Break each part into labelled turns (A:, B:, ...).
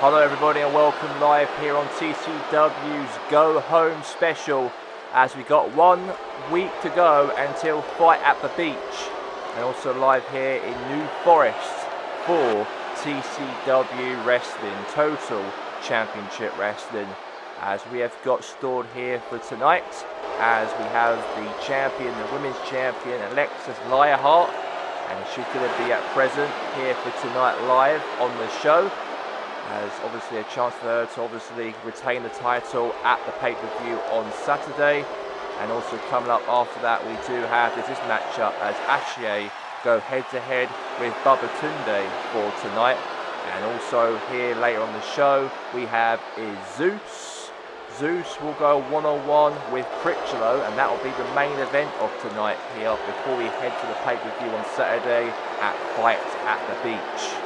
A: Hello everybody and welcome live here on TCW's Go Home special as we got 1 week to go until Fight at the Beach, and also live here in New Forest for TCW Wrestling, Total Championship Wrestling, as we have got stored here for tonight, as we have the champion, the women's champion Alexis Lionheart, and she's going to be at present here for tonight live on the show, as obviously a chance for her to obviously retain the title at the pay-per-view on Saturday. And also coming up after that, we do have this matchup as Ashier go head-to-head with Bubba Tunde for tonight. And also here later on the show, we have is Zeus. Zeus will go one-on-one with Critchlow, and that will be the main event of tonight here before we head to the pay-per-view on Saturday at Fight at the Beach.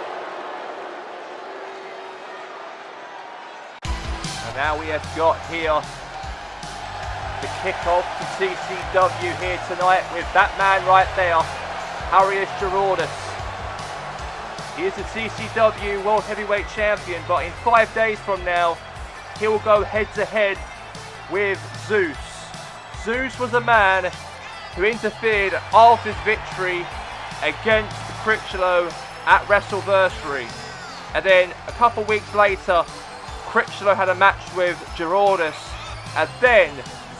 A: And now we have got here the kick-off to TCW here tonight with that man right there, Arius Gerardus. He is the TCW World Heavyweight Champion, but in 5 days from now, he will go head-to-head with Zeus. Zeus was a man who interfered after his victory against Critchlow at WrestleVersary. And then a couple weeks later, Critchlow had a match with Gerardus, and then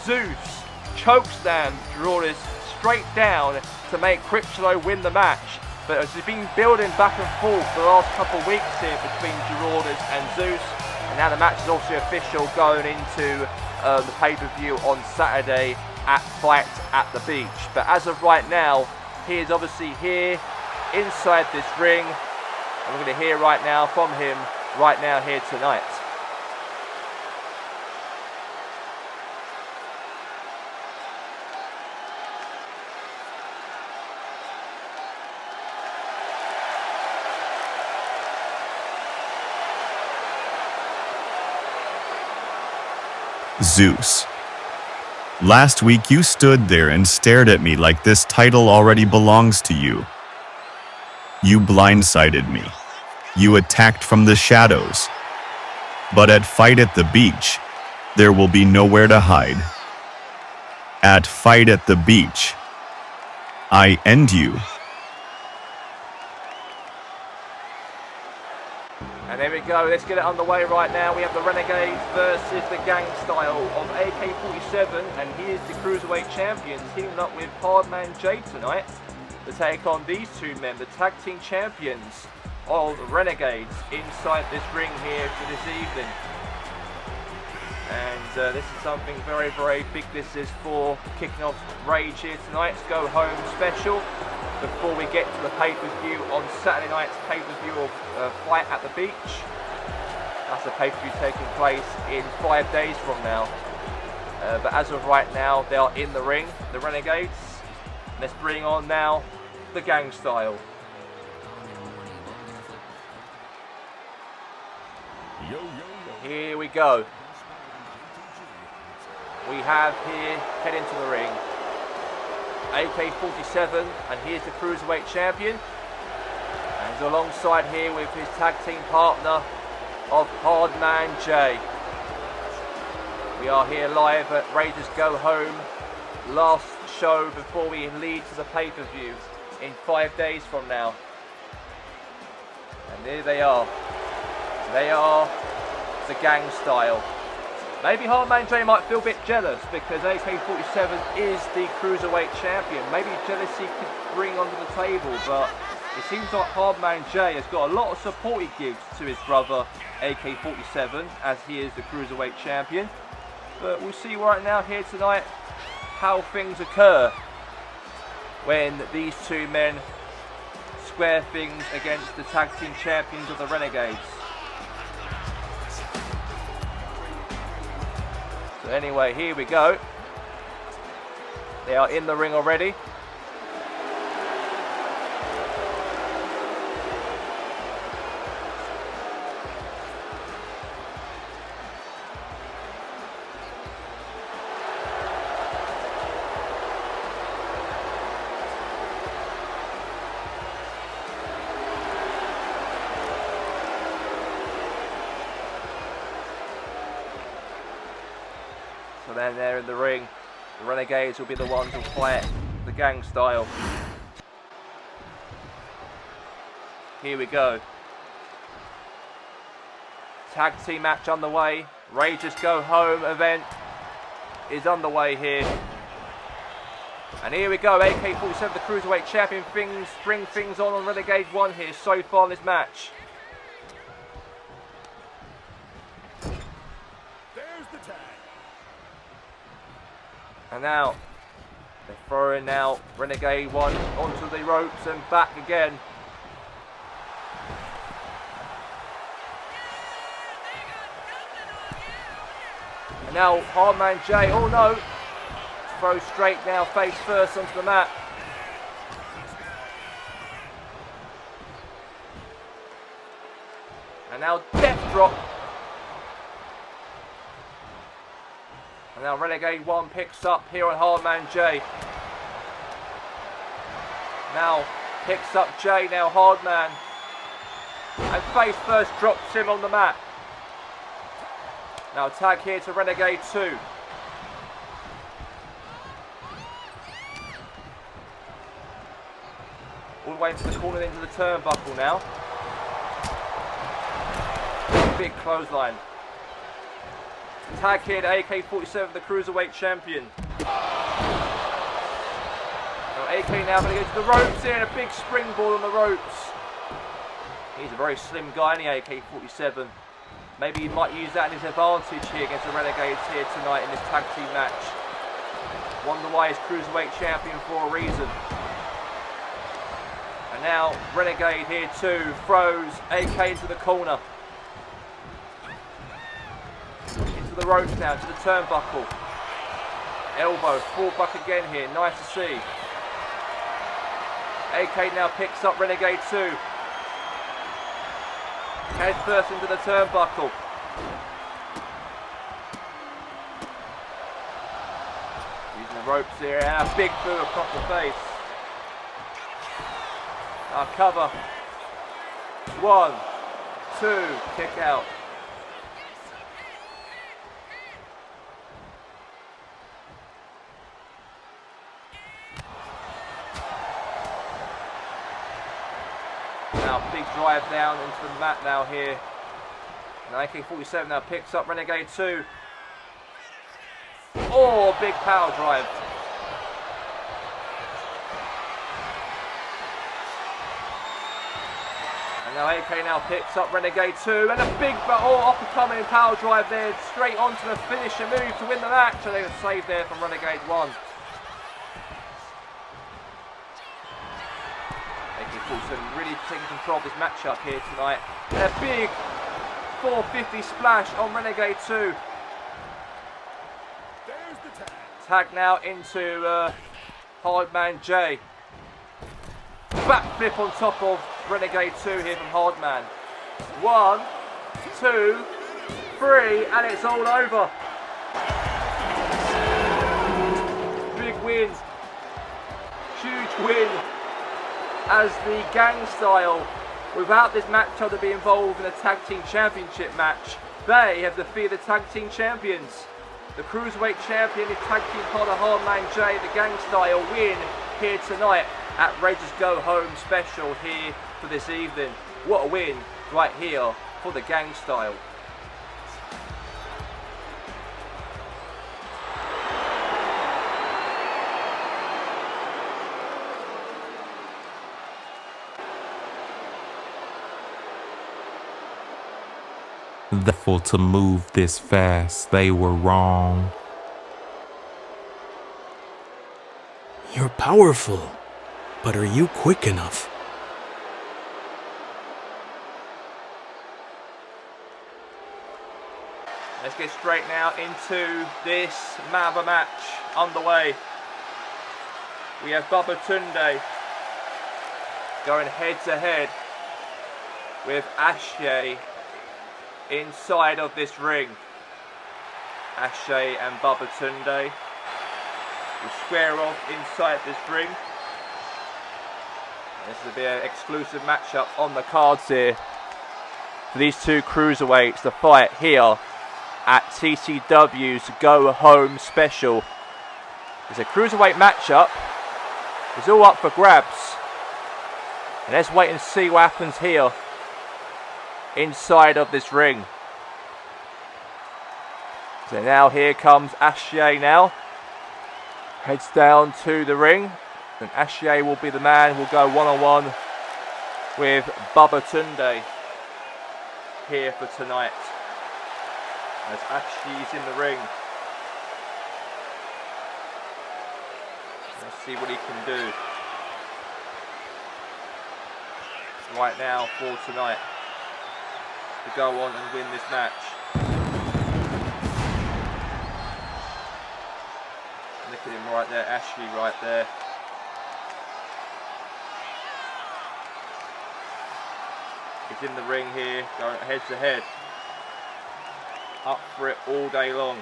A: Zeus chokeslammed Gerardus straight down to make Critchlow win the match. But as it's been building back and forth for the last couple of weeks here between Gerardus and Zeus, and now the match is also official going into the pay-per-view on Saturday at Fight at the Beach. But as of right now, he is obviously here inside this ring, and we're going to hear right now from him right now here tonight.
B: Zeus. Last week you stood there and stared at me like this title already belongs to you. You blindsided me. You attacked from the shadows. But at Fight at the Beach, there will be nowhere to hide. At Fight at the Beach, I end you.
A: And there we go, let's get it underway right now. We have the Renegades versus the Gang Style of AK-47, and he is the Cruiserweight Champion, teaming up with Hardman Jay tonight to take on these two men, the Tag Team Champions of the Renegades, inside this ring here for this evening. And this is something very, very big. This is for kicking off Rage here tonight's Go Home special, before we get to the pay-per-view on Saturday night's pay-per-view of Fight at the Beach. That's a pay-per-view taking place in 5 days from now. But as of right now, they are in the ring, the Renegades. Let's bring on now the Gang Style. Here we go. We have here, head into the ring, AK-47, and he is the Cruiserweight Champion. And he's alongside here with his tag team partner of Hardman Jay. We are here live at Rage Go Home, last show before we lead to the pay-per-view in 5 days from now. And there they are. They are the Gang Style. Maybe Hardman Jay might feel a bit jealous because AK-47 is the Cruiserweight Champion. Maybe jealousy could bring onto the table, but it seems like Hardman Jay has got a lot of support he gives to his brother AK-47, as he is the Cruiserweight Champion. But we'll see right now here tonight how things occur when these two men square things against the Tag Team Champions of the Renegades. So anyway, here we go. They are in the ring already. So then they're in the ring. The Renegades will be the ones who fight the gang style. Here we go. Tag team match underway. Rage Go Home event is underway here. And here we go. AK-47, the Cruiserweight Champion, bring things on Renegade 1 here so far in this match.
C: There's the tag.
A: And now, they're throwing now Renegade 1 onto the ropes and back again. And now Hardman Jay, oh no, throw straight now, face first onto the mat. And now death drop. And now Renegade 1 picks up here on Hardman Jay. Now picks up Jay, now Hardman. And face first drops him on the mat. Now tag here to Renegade 2. All the way into the corner, into the turnbuckle now. Big clothesline. Tag here to AK-47, the Cruiserweight Champion. Now AK now going to go to the ropes here, and a big springboard on the ropes. He's a very slim guy in the AK-47. Maybe he might use that in his advantage here against the Renegades here tonight in this tag team match. Wonder why he's Cruiserweight Champion for a reason. And now Renegade here too throws AK into the corner. Into the ropes now, to the turnbuckle. Elbow, full buck again here, nice to see. AK now picks up Renegade 2. Head first into the turnbuckle. Using the ropes here, and a big boot across the face. Now cover. 1, 2, kick out. Now big drive down into the mat now here. And AK-47 now picks up Renegade 2. Oh, big power drive. And now AK now picks up Renegade 2. And a big up-and-coming power drive there. Straight onto the finisher move to win the match. And they were saved there from Renegade 1. AK-47 really taking control of this matchup here tonight. And a big 450 splash on Renegade 2.
C: There's the tag.
A: Tag now into Hardman J. Backflip on top of Renegade 2 here from Hardman. 1, 2, 3, and it's all over. Big win. Huge win. As the gang style, without this match to be involved in a tag team championship match, they have defeated the tag team champions. The Cruiserweight Champion, the tag team partner Hardman J, the gang style win here tonight at Rage Go Home special here for this evening. What a win right here for the gang style.
D: Therefore, to move this fast, they were wrong.
E: You're powerful, but are you quick enough?
A: Let's get straight now into this man of a match underway. We have Baba Tunde going head to head with Ashe inside of this ring. Ashe and Baba Tunde will square off inside this ring. This will be an exclusive matchup on the cards here for these two cruiserweights to fight here at TCW's Go Home special. It's a cruiserweight matchup. It's all up for grabs. And let's wait and see what happens here inside of this ring. So now here comes Ashley now. Heads down to the ring. And Ashley will be the man who will go one-on-one with Bubba Tunde here for tonight. As Ashley's in the ring. Let's see what he can do right now for tonight to go on and win this match. Look at him right there, Ashley right there. He's in the ring here, going head to head. Up for it all day long.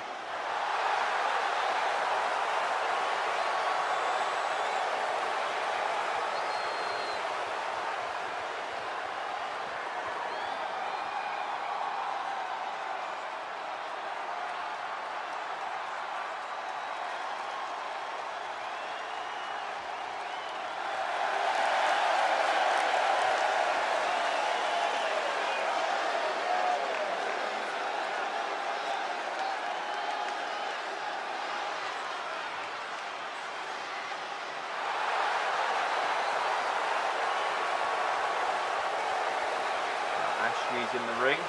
A: Ashley's in the ring.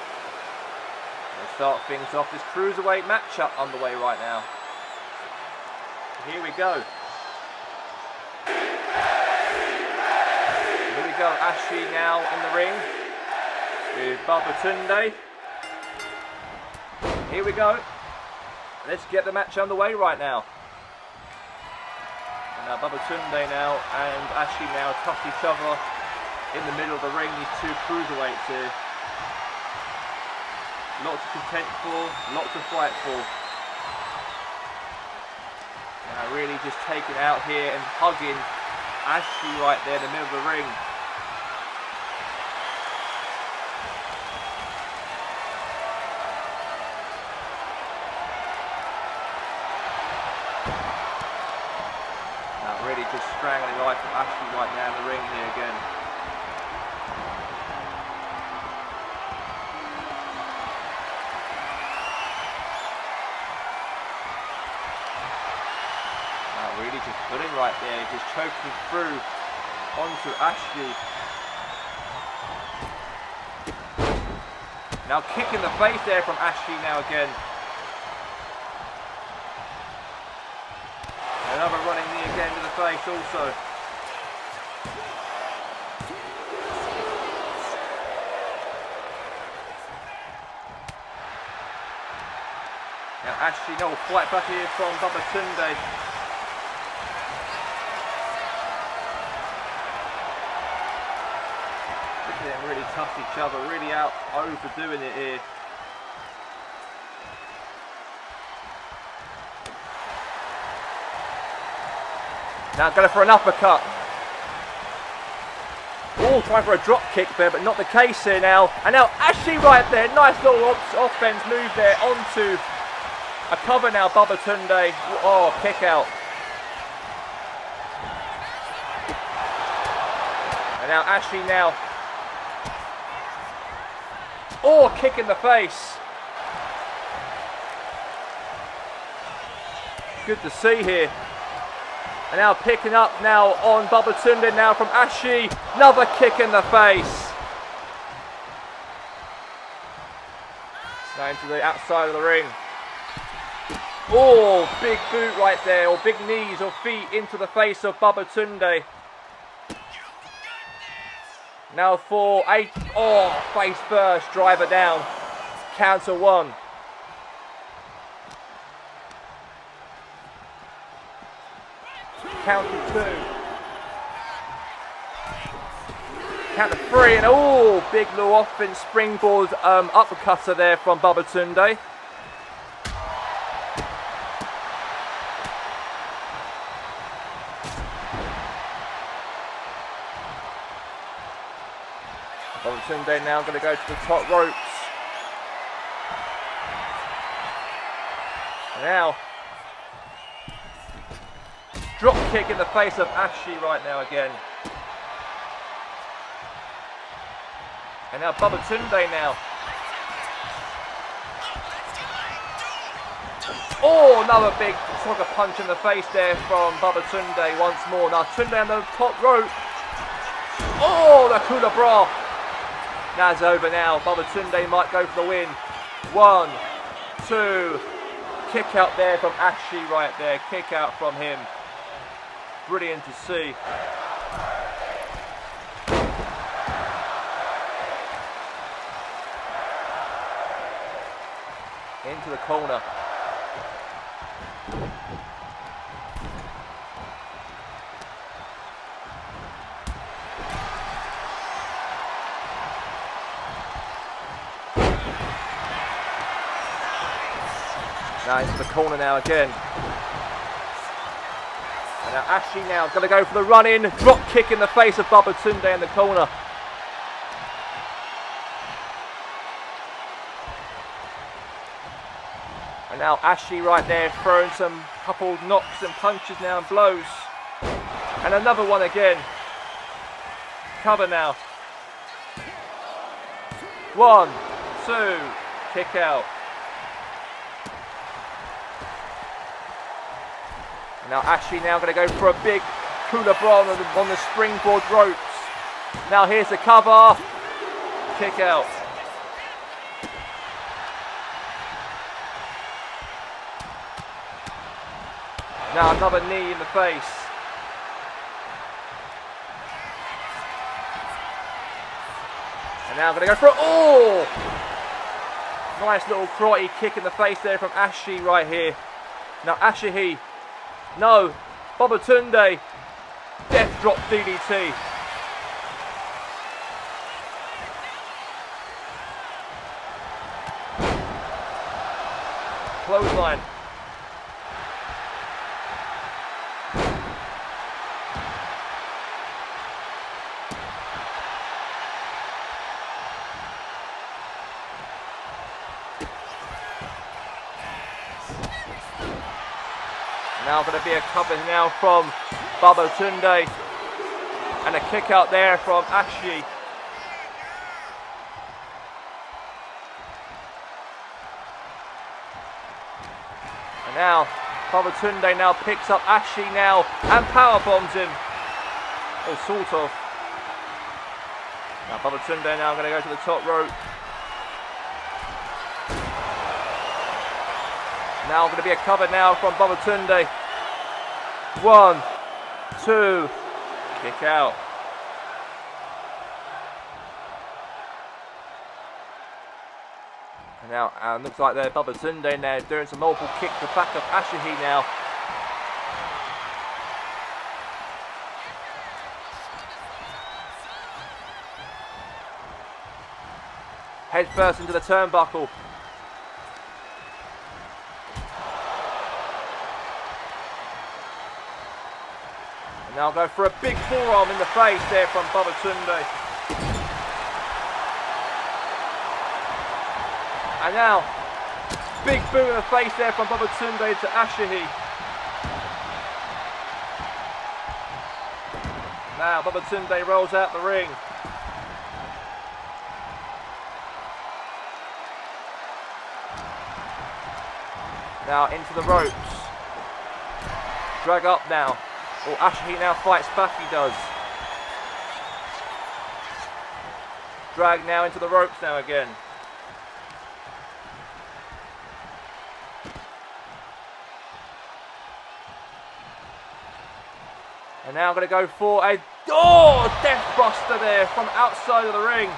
A: We'll start things off. This cruiserweight matchup underway right now. Here we go. Here we go. Ashley now in the ring with Bubba Tunde. Here we go. Let's get the match underway right now. And now Bubba Tunde now and Ashley now touch each other in the middle of the ring. These two cruiserweights here. Lots to contend for, lots to fight for. Now really just taking out here and hugging Ashley right there in the middle of the ring. Now really just strangling the life of Ashley right now in the ring here again. Really just putting right there, just choking through onto Ashley. Now kick in the face there from Ashley now again. Another running knee again to the face also. Now Ashley will fight back here from Bubba Tunde. Them really touch each other, really out overdoing it here. Now going for an uppercut. Oh, trying for a drop kick there, but not the case here now. And now Ashley right there, nice little offense move there onto a cover now, Bubba Tunde. Oh, kick out. And now Ashley now. Oh, kick in the face. Good to see here. And now picking up now on Bubba Tunde now from Ashley. Another kick in the face. Now into the outside of the ring. Oh, big boot right there, or big knees or feet into the face of Bubba Tunde. Now for a face first, driver down, counter one. Counter two. Counter three, and big little offense springboard uppercutter there from Bubba Tunde. Bubba Tunde now going to go to the top ropes. Now, drop kick in the face of Ashi right now again. And now Babatunde now. Oh, another big sucker punch in the face there from Babatunde once more. Now Tunde on the top rope. Oh, the coup de bras. Now it's over now. Babatunde might go for the win. 1, 2. Kick out there from Ashi right there. Kick out from him. Brilliant to see. Into the corner. Now into the corner now again. And now Ashi now going to go for the run in. Drop kick in the face of Babatunde in the corner. And now Ashi right there throwing some couple knocks and punches now and blows. And another one again. Cover now. 1, 2, kick out. Now Ashi now going to go for a big coup de bras on the springboard ropes. Now here's the cover. Kick out. Now another knee in the face. And now going to go for it. Oh! Nice little karate kick in the face there from Ashi right here. Now Ashi. No, Babatunde, death drop DDT. Clothesline. Now going to be a cover now from Babatunde. And a kick out there from Ashi. And now Babatunde now picks up Ashi now and power bombs him. Or sort of. Now Babatunde now going to go to the top rope. Now going to be a cover now from Babatunde. 1, 2, kick out. And now looks like they're Babatunde now doing some multiple kicks to back of Ashi now. Head first into the turnbuckle. And now go for a big forearm in the face there from Babatunde. And now, big boot in the face there from Babatunde to Ashi. Now Babatunde rolls out the ring. Now into the ropes. Drag up now. Oh, Ashi now fights back, he does. Drag now into the ropes now again. And now I'm going to go for a death buster there from outside of the ring.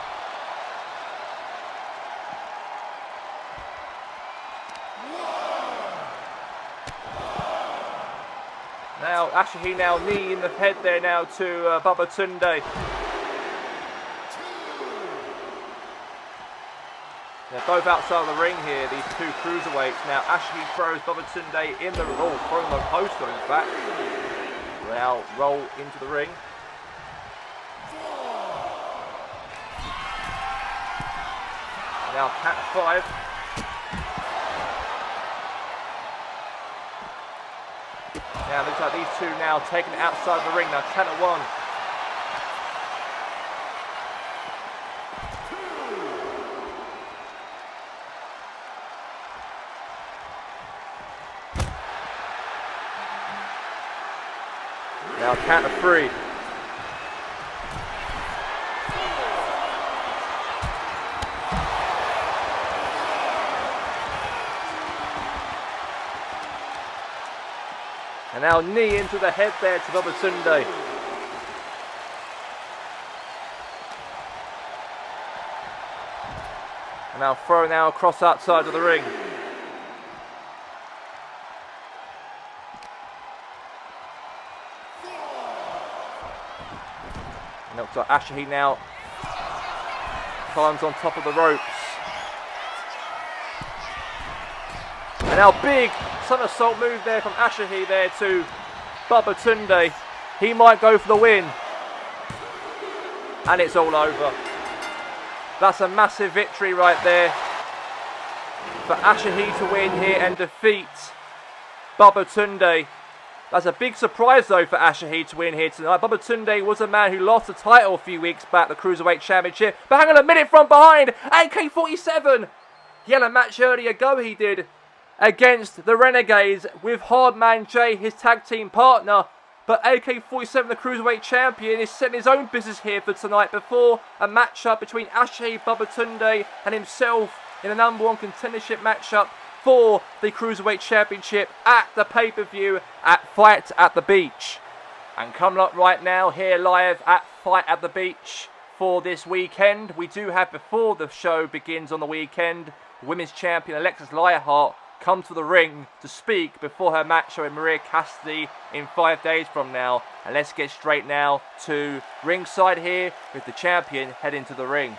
A: Now Ashi now knee in the head there now to Babatunde. They're both outside of the ring here, these two cruiserweights. Now Ashi throws Babatunde in the throwing the poster in fact. Now roll into the ring. Now cat 5. Now looks like these two now taking it outside of the ring. Now 10-1. Now count of 3. And now knee into the head there to Babatunde. And now throw now across outside of the ring. And looks like Ashahi now climbs on top of the ropes. And now big somersault move there from Ashahi there to Babatunde. He might go for the win. And it's all over. That's a massive victory right there for Ashahi to win here and defeat Babatunde. That's a big surprise though for Ashahi to win here tonight. Babatunde was a man who lost the title a few weeks back, the Cruiserweight Championship. But hang on a minute, from behind, AK-47. He had a match earlier ago, he did, against the Renegades with Hardman Jay, his tag team partner. But AK-47, the Cruiserweight Champion, is setting his own business here for tonight before a matchup between Ashahi Babatunde and himself in a #1 contendership matchup for the Cruiserweight Championship at the pay-per-view at Fight at the Beach. And coming up right now here live at Fight at the Beach for this weekend, we do have, before the show begins on the weekend, Women's Champion Alexis Lionheart come to the ring to speak before her match with Maria Cassidy in 5 days from now. And let's get straight now to ringside here with the champion heading to the ring.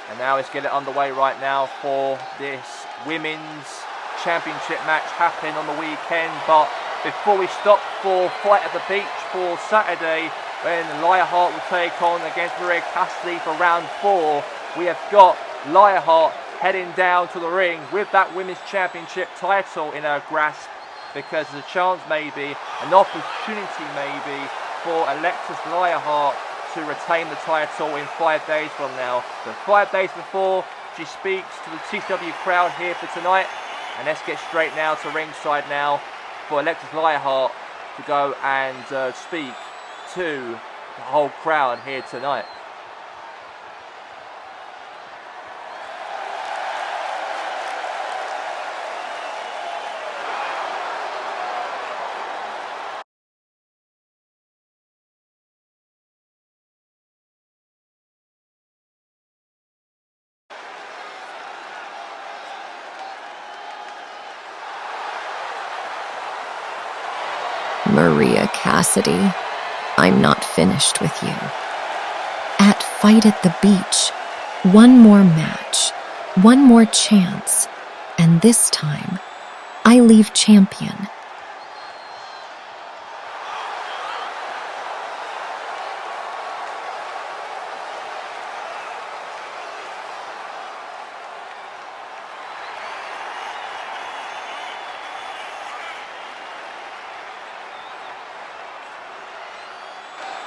A: And now let's get it underway right now for this Women's Championship match happening on the weekend. But before we stop for Fight at the Beach for Saturday, when Lionheart will take on against Maria Cassidy for round 4, we have got Lionheart heading down to the ring with that Women's Championship title in her grasp, because there's a chance, maybe an opportunity maybe, for Alexis Lionheart to retain the title in 5 days from now. But 5 days before she speaks to the TCW crowd here for tonight. And let's get straight now to ringside now for Alexis Lionheart to go and speak to the whole crowd here tonight.
F: Maria Cassidy, I'm not finished with you. At Fight at the Beach, one more match, one more chance, and this time, I leave champion.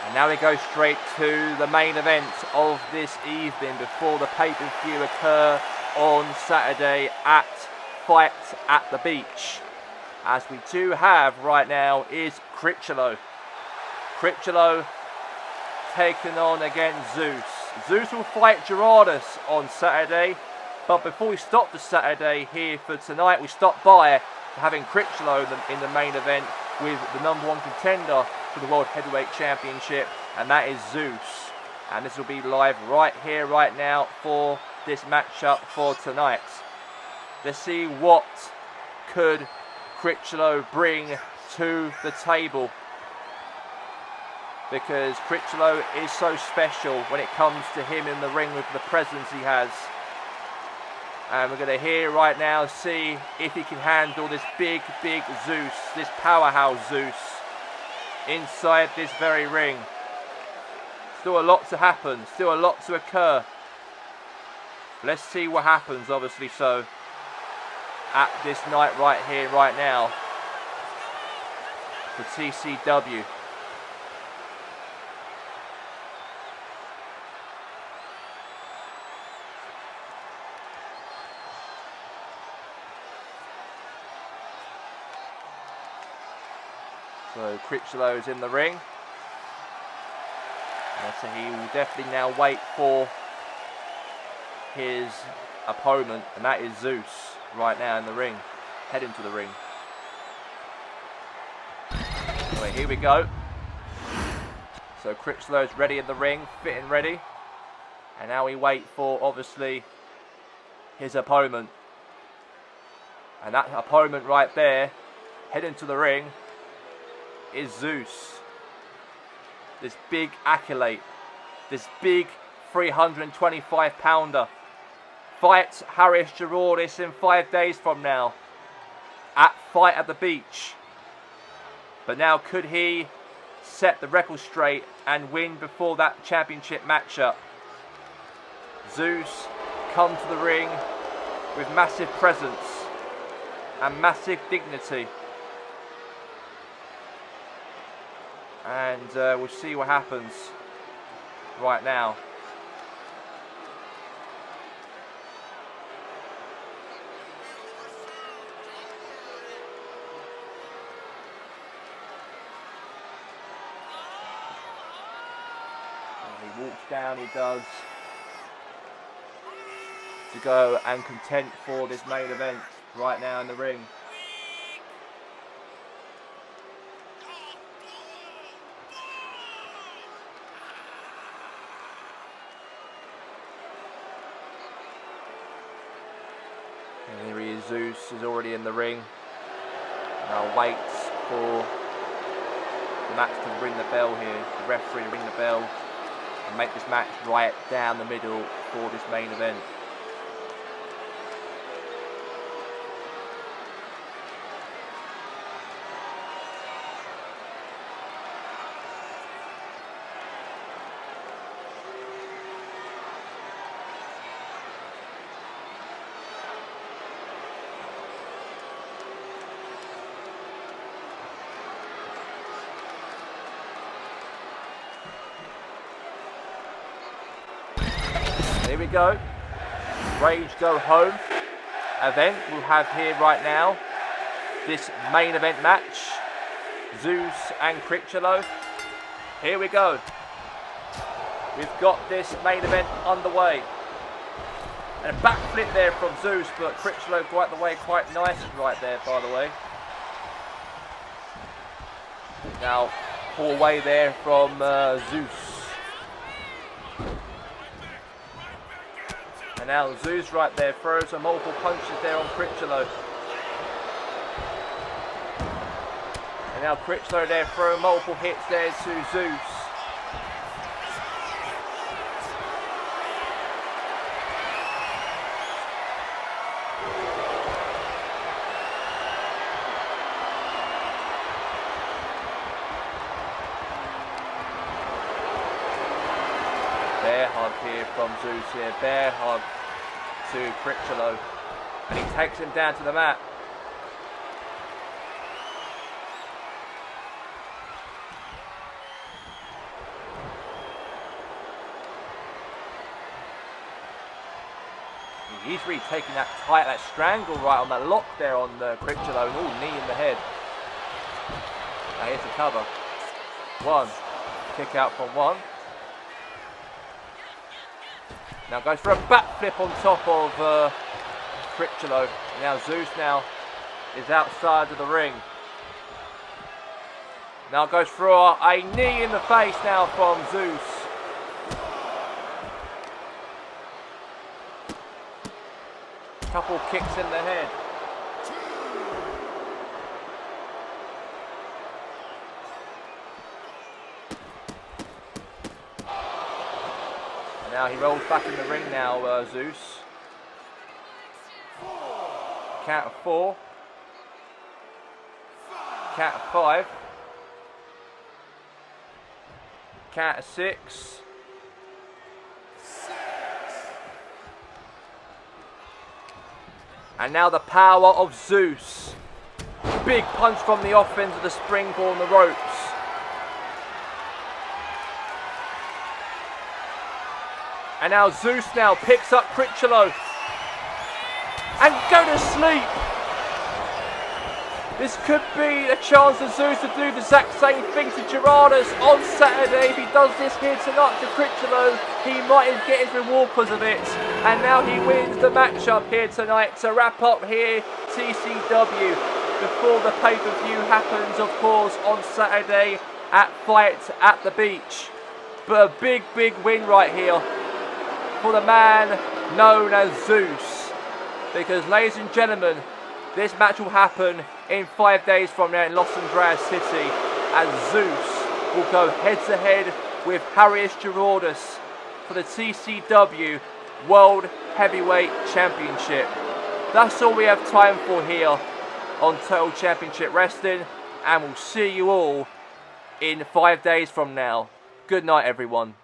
A: And now we go straight to the main event of this evening before the pay-per-view occur on Saturday at Fight at the Beach. As we do have right now is Critchlow. Critchlow taking on against Zeus. Zeus will fight Gerardus on Saturday. But before we stop the Saturday here for tonight, we stop by having Critchlow in the main event with the #1 contender for the World Heavyweight Championship, and that is Zeus. And this will be live right here, right now for this matchup for tonight. Let's see what could Critchlow bring to the table, because Critchlow is so special when it comes to him in the ring with the presence he has. And we're going to hear right now, see if he can handle this big Zeus, this powerhouse Zeus, inside this very ring. Still a lot to happen, still a lot to occur. Let's see what happens, obviously, so at this night right here, right now. for TCW. So Critchlow's in the ring. So he will definitely now wait for his opponent, and that is Zeus right now in the ring, heading to the ring. Anyway, here we go. So Critchlow's ready in the ring, fit and ready. And now we wait for, obviously, his opponent. And that opponent right there, heading to the ring, is Zeus. This big accolade, this big 325 pounder, fights Harris Gerardis in 5 days from now at Fight at the Beach. But now could he set the record straight and win before that championship matchup? Zeus come to the ring with massive presence and massive dignity. And we'll see what happens right now. And he walks down, he does, to go and contend for this main event right now in the ring. And here he is, Zeus is already in the ring. Now waits for the match to ring the bell here, the referee to ring the bell and make this match right down the middle for this main event. Here we go. Rage Go Home event we'll have here right now. This main event match. Zeus and Critchlow. Here we go. We've got this main event underway. And a backflip there from Zeus, but Critchlow got the way quite nice right there, by the way. Now, pull away there from Zeus. And now Zeus right there throws some multiple punches there on Critchlow. And now Critchlow there throwing multiple hits there to Zeus. Bear hug here from Zeus here, bear hug to Critchlow, and he takes him down to the mat. He's really taking that tight, that strangle right on that lock there on Critchlow, and knee in the head. Now here's the cover. One, kick out from one. Now goes for a backflip on top of Critchlow. Now Zeus now is outside of the ring. Now goes for a knee in the face now from Zeus. Couple kicks in the head. Now he rolls back in the ring now, Zeus. Count of 4. Count of 5. Count of 6. And now the power of Zeus big punch from the offense of the springboard on the ropes. And now Zeus now picks up Critchlow. And go to sleep. This could be a chance for Zeus to do the exact same thing to Gerardus on Saturday. If he does this here tonight to Critchlow, he might get his reward because of it. And now he wins the matchup here tonight to wrap up here TCW before the pay-per-view happens, of course, on Saturday at Fight at the Beach. But a big, big win right here for the man known as Zeus. Because, ladies and gentlemen, this match will happen in 5 days from now in Los Angeles City, as Zeus will go head-to-head with Harrius Gerardus for the TCW World Heavyweight Championship. That's all we have time for here on Total Championship Wrestling, and we'll see you all in 5 days from now. Good night, everyone.